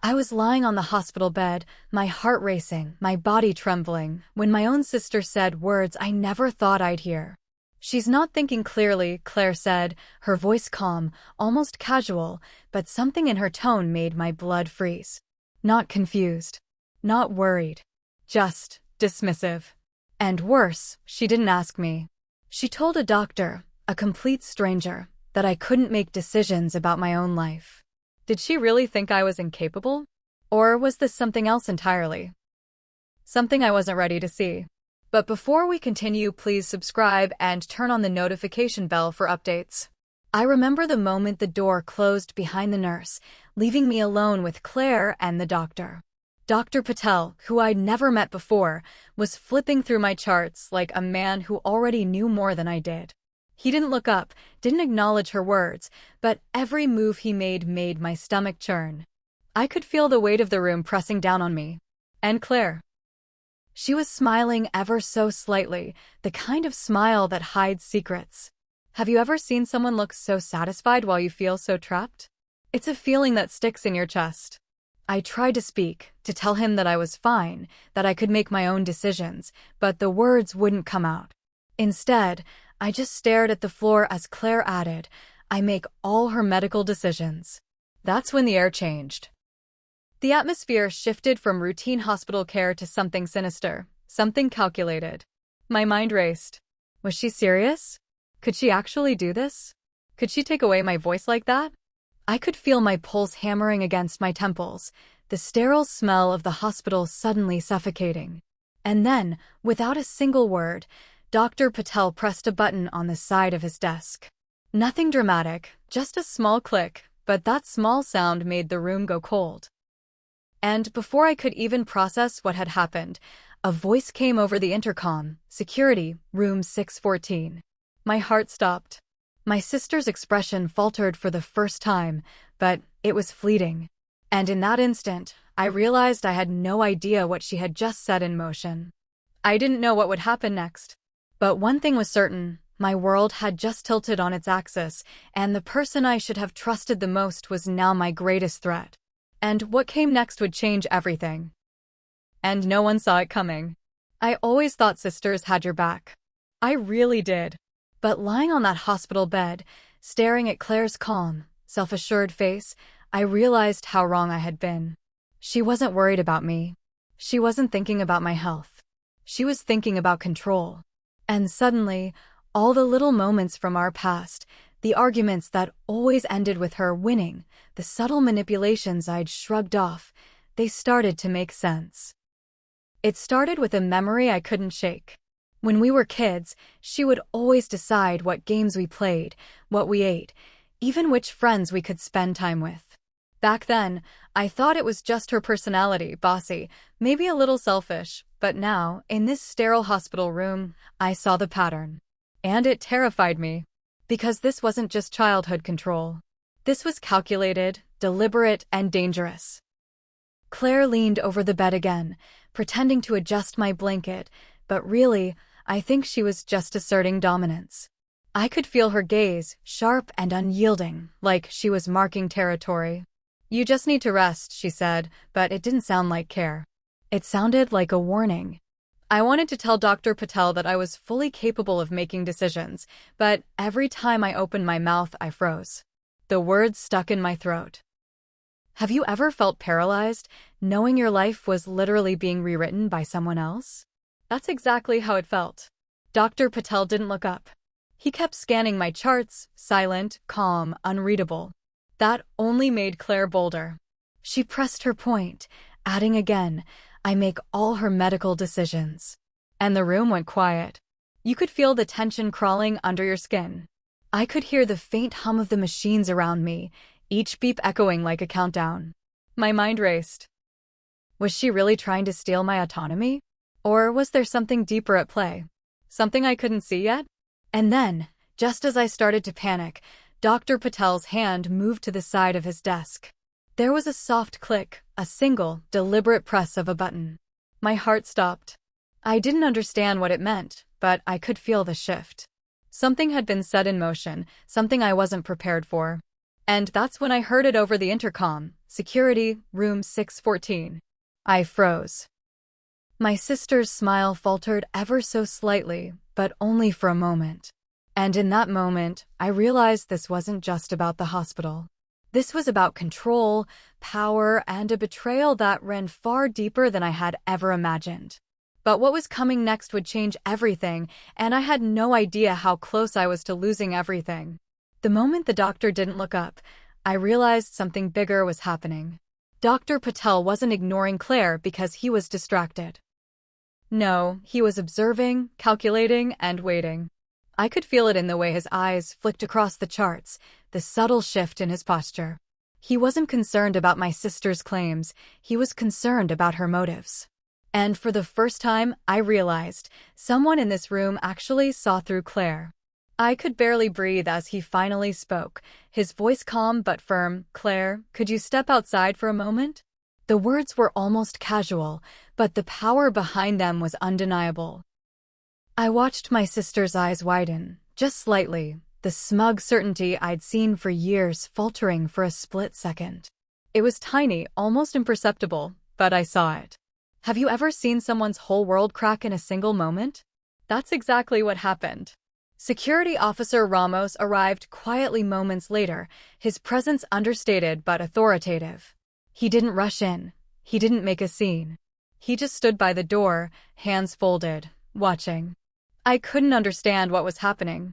I was lying on the hospital bed, my heart racing, my body trembling, when my own sister said words I never thought I'd hear. "She's not thinking clearly," Claire said, her voice calm, almost casual, but something in her tone made my blood freeze. Not confused. Not worried. Just dismissive. And worse, she didn't ask me. She told a doctor, a complete stranger, that I couldn't make decisions about my own life. Did she really think I was incapable? Or was this something else entirely? Something I wasn't ready to see. But before we continue, please subscribe and turn on the notification bell for updates. I remember the moment the door closed behind the nurse, leaving me alone with Claire and the doctor. Dr. Patel, who I'd never met before, was flipping through my charts like a man who already knew more than I did. He didn't look up, didn't acknowledge her words, but every move he made my stomach churn. I could feel the weight of the room pressing down on me. And Claire. She was smiling ever so slightly, the kind of smile that hides secrets. Have you ever seen someone look so satisfied while you feel so trapped? It's a feeling that sticks in your chest. I tried to speak, to tell him that I was fine, that I could make my own decisions, but the words wouldn't come out. Instead, I just stared at the floor as Claire added, "I make all her medical decisions." That's when the air changed. The atmosphere shifted from routine hospital care to something sinister, something calculated. My mind raced. Was she serious? Could she actually do this? Could she take away my voice like that? I could feel my pulse hammering against my temples, the sterile smell of the hospital suddenly suffocating. And then, without a single word, Dr. Patel pressed a button on the side of his desk. Nothing dramatic, just a small click, but that small sound made the room go cold. And before I could even process what had happened, a voice came over the intercom, "Security, room 614. My heart stopped. My sister's expression faltered for the first time, but it was fleeting. And in that instant, I realized I had no idea what she had just set in motion. I didn't know what would happen next. But one thing was certain, my world had just tilted on its axis, and the person I should have trusted the most was now my greatest threat. And what came next would change everything. And no one saw it coming. I always thought sisters had your back. I really did. But lying on that hospital bed, staring at Claire's calm, self-assured face, I realized how wrong I had been. She wasn't worried about me. She wasn't thinking about my health. She was thinking about control. And suddenly, all the little moments from our past, the arguments that always ended with her winning, the subtle manipulations I'd shrugged off, they started to make sense. It started with a memory I couldn't shake. When we were kids, she would always decide what games we played, what we ate, even which friends we could spend time with. Back then, I thought it was just her personality, bossy, maybe a little selfish, but now, in this sterile hospital room, I saw the pattern. And it terrified me. Because this wasn't just childhood control. This was calculated, deliberate, and dangerous. Claire leaned over the bed again, pretending to adjust my blanket, but really, I think she was just asserting dominance. I could feel her gaze, sharp and unyielding, like she was marking territory. "You just need to rest," she said, but it didn't sound like care. It sounded like a warning. I wanted to tell Dr. Patel that I was fully capable of making decisions, but every time I opened my mouth, I froze. The words stuck in my throat. Have you ever felt paralyzed, knowing your life was literally being rewritten by someone else? That's exactly how it felt. Dr. Patel didn't look up. He kept scanning my charts, silent, calm, unreadable. That only made Claire bolder. She pressed her point, adding again, "I make all her medical decisions." And the room went quiet. You could feel the tension crawling under your skin. I could hear the faint hum of the machines around me, each beep echoing like a countdown. My mind raced. Was she really trying to steal my autonomy? Or was there something deeper at play? Something I couldn't see yet? And then, just as I started to panic, Dr. Patel's hand moved to the side of his desk. There was a soft click, a single, deliberate press of a button. My heart stopped. I didn't understand what it meant, but I could feel the shift. Something had been set in motion, something I wasn't prepared for. And that's when I heard it over the intercom, Security, room 614. I froze. My sister's smile faltered ever so slightly, but only for a moment. And in that moment, I realized this wasn't just about the hospital. This was about control, power, and a betrayal that ran far deeper than I had ever imagined. But what was coming next would change everything, and I had no idea how close I was to losing everything. The moment the doctor didn't look up, I realized something bigger was happening. Dr. Patel wasn't ignoring Claire because he was distracted. No, he was observing, calculating, and waiting. I could feel it in the way his eyes flicked across the charts, the subtle shift in his posture. He wasn't concerned about my sister's claims, he was concerned about her motives. And for the first time, I realized someone in this room actually saw through Claire. I could barely breathe as he finally spoke, his voice calm but firm. "Claire, could you step outside for a moment?" The words were almost casual, but the power behind them was undeniable. I watched my sister's eyes widen, just slightly, the smug certainty I'd seen for years faltering for a split second. It was tiny, almost imperceptible, but I saw it. Have you ever seen someone's whole world crack in a single moment? That's exactly what happened. Security Officer Ramos arrived quietly moments later, his presence understated but authoritative. He didn't rush in. He didn't make a scene. He just stood by the door, hands folded, watching. I couldn't understand what was happening.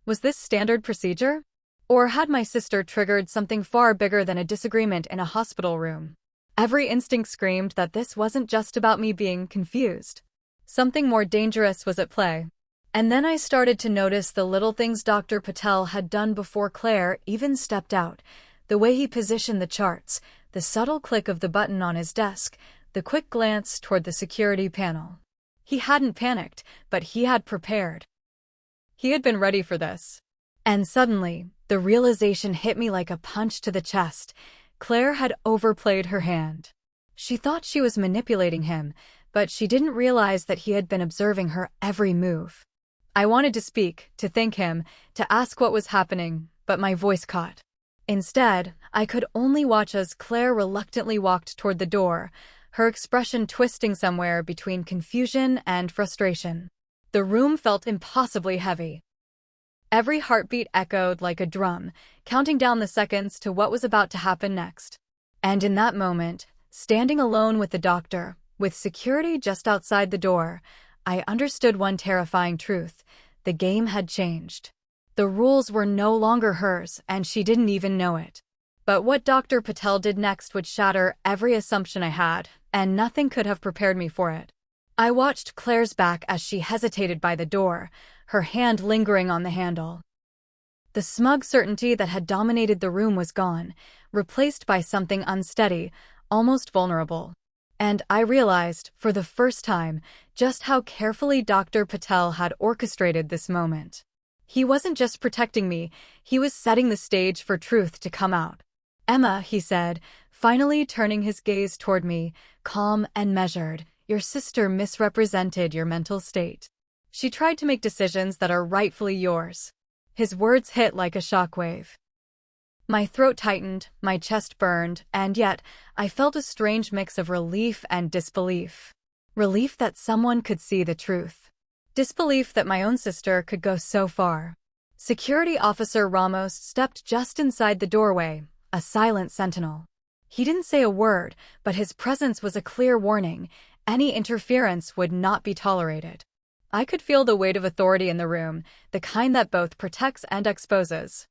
Was this standard procedure? Or had my sister triggered something far bigger than a disagreement in a hospital room? Every instinct screamed that this wasn't just about me being confused. Something more dangerous was at play. And then I started to notice the little things Dr. Patel had done before Claire even stepped out. The way he positioned the charts, the subtle click of the button on his desk, the quick glance toward the security panel. He hadn't panicked, but he had prepared. He had been ready for this. And suddenly, the realization hit me like a punch to the chest. Claire had overplayed her hand. She thought she was manipulating him, but she didn't realize that he had been observing her every move. I wanted to speak, to thank him, to ask what was happening, but my voice caught. Instead, I could only watch as Claire reluctantly walked toward the door, her expression twisting somewhere between confusion and frustration. The room felt impossibly heavy. Every heartbeat echoed like a drum, counting down the seconds to what was about to happen next. And in that moment, standing alone with the doctor, with security just outside the door, I understood one terrifying truth. The game had changed. The rules were no longer hers, and she didn't even know it. But what Dr. Patel did next would shatter every assumption I had, and nothing could have prepared me for it. I watched Claire's back as she hesitated by the door, her hand lingering on the handle. The smug certainty that had dominated the room was gone, replaced by something unsteady, almost vulnerable. And I realized, for the first time, just how carefully Dr. Patel had orchestrated this moment. He wasn't just protecting me, he was setting the stage for truth to come out. "Emma," he said, finally turning his gaze toward me, calm and measured, "your sister misrepresented your mental state. She tried to make decisions that are rightfully yours." His words hit like a shockwave. My throat tightened, my chest burned, and yet I felt a strange mix of relief and disbelief. Relief that someone could see the truth. Disbelief that my own sister could go so far. Security Officer Ramos stepped just inside the doorway, a silent sentinel. He didn't say a word, but his presence was a clear warning. Any interference would not be tolerated. I could feel the weight of authority in the room, the kind that both protects and exposes.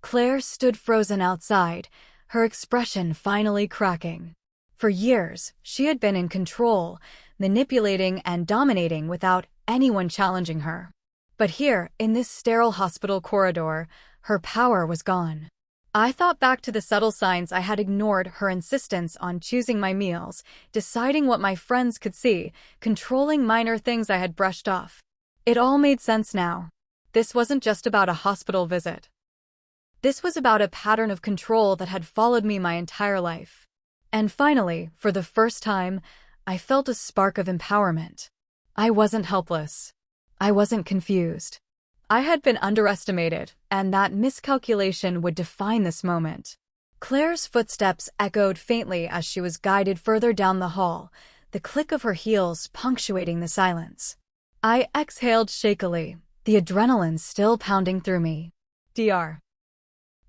Claire stood frozen outside, her expression finally cracking. For years, she had been in control, manipulating and dominating without anyone challenging her. But here, in this sterile hospital corridor, her power was gone. I thought back to the subtle signs I had ignored: her insistence on choosing my meals, deciding what my friends could see, controlling minor things I had brushed off. It all made sense now. This wasn't just about a hospital visit. This was about a pattern of control that had followed me my entire life. And finally, for the first time, I felt a spark of empowerment. I wasn't helpless. I wasn't confused. I had been underestimated, and that miscalculation would define this moment. Claire's footsteps echoed faintly as she was guided further down the hall, the click of her heels punctuating the silence. I exhaled shakily, the adrenaline still pounding through me. Dr.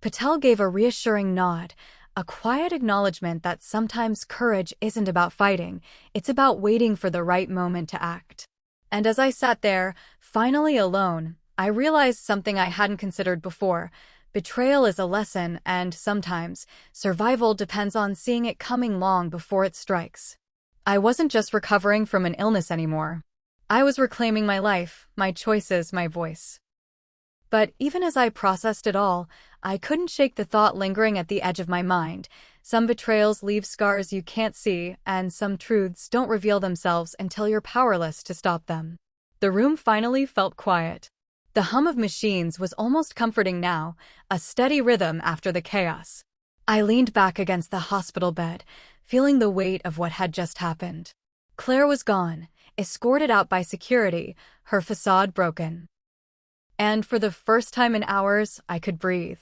Patel gave a reassuring nod, a quiet acknowledgement that sometimes courage isn't about fighting, it's about waiting for the right moment to act. And as I sat there, finally alone, I realized something I hadn't considered before. Betrayal is a lesson, and sometimes, survival depends on seeing it coming long before it strikes. I wasn't just recovering from an illness anymore. I was reclaiming my life, my choices, my voice. But even as I processed it all, I couldn't shake the thought lingering at the edge of my mind. Some betrayals leave scars you can't see, and some truths don't reveal themselves until you're powerless to stop them. The room finally felt quiet. The hum of machines was almost comforting now, a steady rhythm after the chaos. I leaned back against the hospital bed, feeling the weight of what had just happened. Claire was gone, escorted out by security, her facade broken. And for the first time in hours, I could breathe.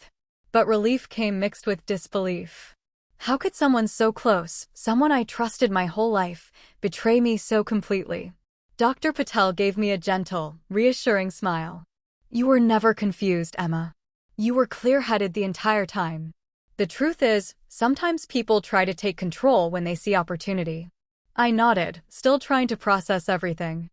But relief came mixed with disbelief. How could someone so close, someone I trusted my whole life, betray me so completely? Dr. Patel gave me a gentle, reassuring smile. You were never confused, Emma. You were clear-headed the entire time. The truth is, sometimes people try to take control when they see opportunity. I nodded, still trying to process everything.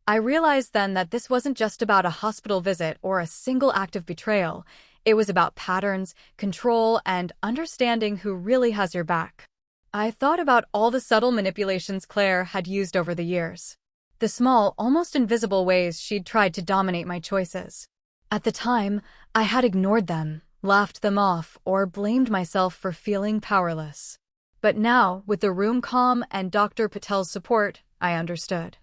I realized then that this wasn't just about a hospital visit or a single act of betrayal. It was about patterns, control, and understanding who really has your back. I thought about all the subtle manipulations Claire had used over the years. The small, almost invisible ways she'd tried to dominate my choices. At the time, I had ignored them, laughed them off, or blamed myself for feeling powerless. But now, with the room calm and Dr. Patel's support, I understood.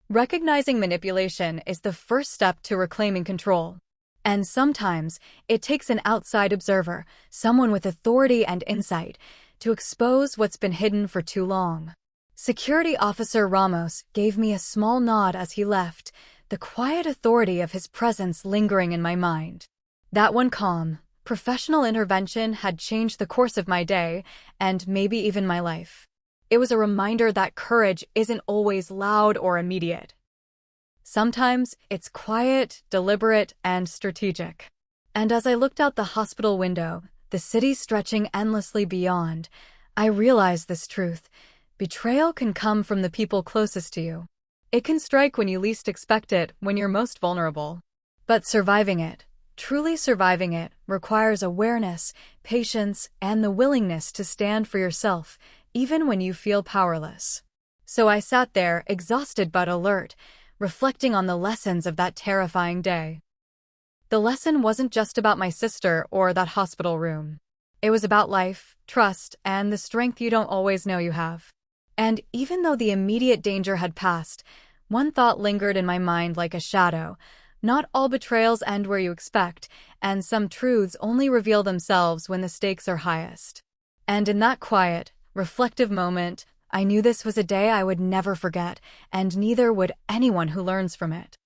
Recognizing manipulation is the first step to reclaiming control. And sometimes, it takes an outside observer, someone with authority and insight, to expose what's been hidden for too long. Security Officer Ramos gave me a small nod as he left, the quiet authority of his presence lingering in my mind. That one calm, professional intervention had changed the course of my day, and maybe even my life. It was a reminder that courage isn't always loud or immediate. Sometimes it's quiet, deliberate, and strategic. And as I looked out the hospital window, the city stretching endlessly beyond, I realized this truth. Betrayal can come from the people closest to you. It can strike when you least expect it, when you're most vulnerable. But surviving it, truly surviving it, requires awareness, patience, and the willingness to stand for yourself, even when you feel powerless. So I sat there, exhausted but alert, reflecting on the lessons of that terrifying day. The lesson wasn't just about my sister or that hospital room. It was about life, trust, and the strength you don't always know you have. And even though the immediate danger had passed, one thought lingered in my mind like a shadow. Not all betrayals end where you expect, and some truths only reveal themselves when the stakes are highest. And in that quiet, reflective moment, I knew this was a day I would never forget, and neither would anyone who learns from it.